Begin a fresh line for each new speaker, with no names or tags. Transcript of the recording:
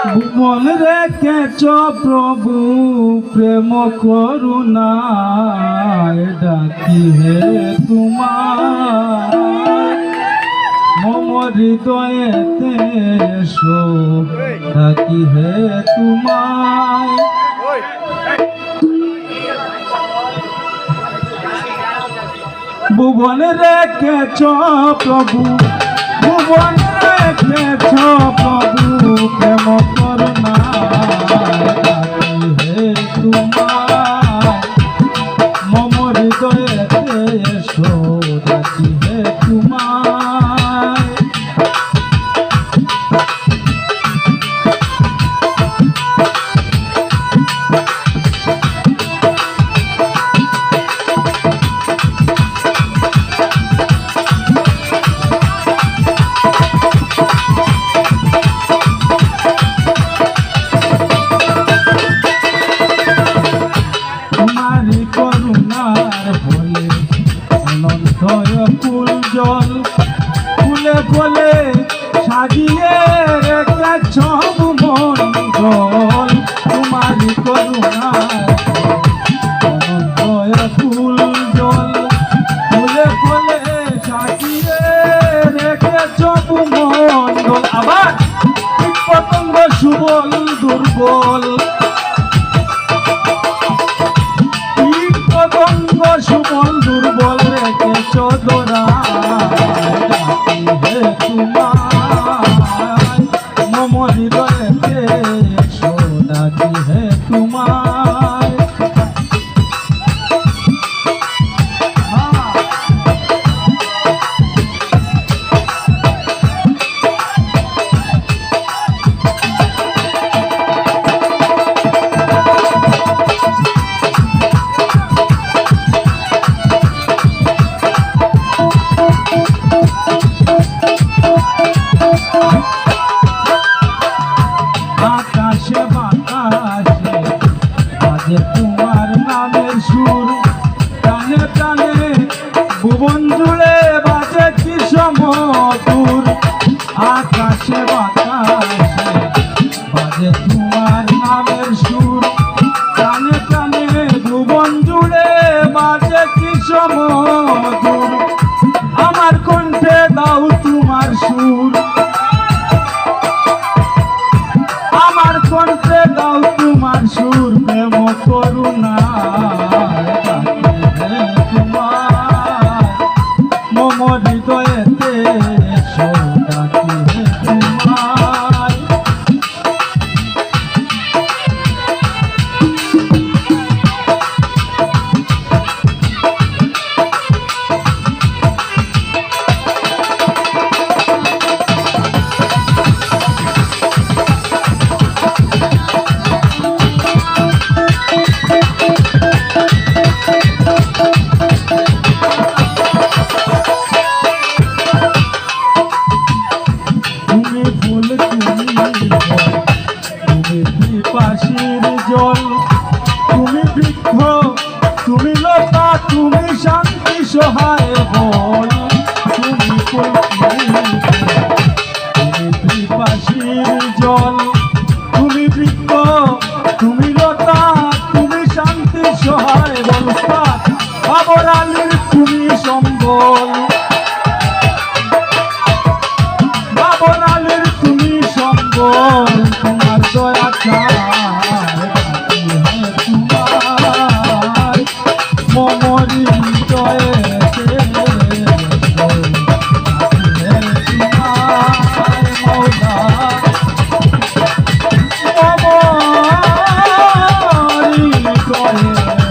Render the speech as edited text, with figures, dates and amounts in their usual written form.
ভুবন রেখেছ প্রভু প্রেম করুণায় ডাকি হে তোমার মম হৃদয়েতে এসো ডাকি হে তোমায় ভুবন রেখেছ প্রভু ভুবন রেখেছ প্রভু প্রেম করুণায় ডাকি হে তোমায় মম হৃদয়েতে এসো ডাকি হে তোমায় করুণার বলে অনন্তয় ফুল জল ফুলে ফলে সাজিয়ে রেখেছ মণ্ডল তোমারি করুণার অনন্তয় ফুল জল ফুলে ফলে সাজিয়ে রেখেছ মণ্ডল আবার কীট পতঙ্গ সুবল দুর্বল সুবল দুর্বল রেখেছ ডাকি হে তোমায় মম হৃদয়েতে এসো ডাকি হে তোমায় আকাশে বাতাসে বাজে তোমার নামের সুর প্রাণে প্রাণে ভুবন জুড়ে বাজে কি সমদূর আকাশে বাতাসে বাজে তোমার নামের সুর প্রাণে প্রাণে ভুবন জুড়ে বাজে কি সমদূর আমার কণ্ঠে দাও তোমার সুর আমার কণ্ঠে দাও তোমার সুর প্রেম করুণায় ডাকি হে তোমায় মম হৃদয়েতে এসো ডাকি হে তোমায় পাশের জল তুমি বৃক্ষ তুমি লতা তুমি শান্তি সহায় বল তুমি তুমি পাশের জল তুমি বৃক্ষ তুমি লতা তুমি শান্তি সহায় বল বাবর আলীর তুমি সম্বল বাবর আলীর তুমি সম্বল তোমার দয়া চায় তোমার মম হৃদয়েতে মৌলা মম হৃদয়ে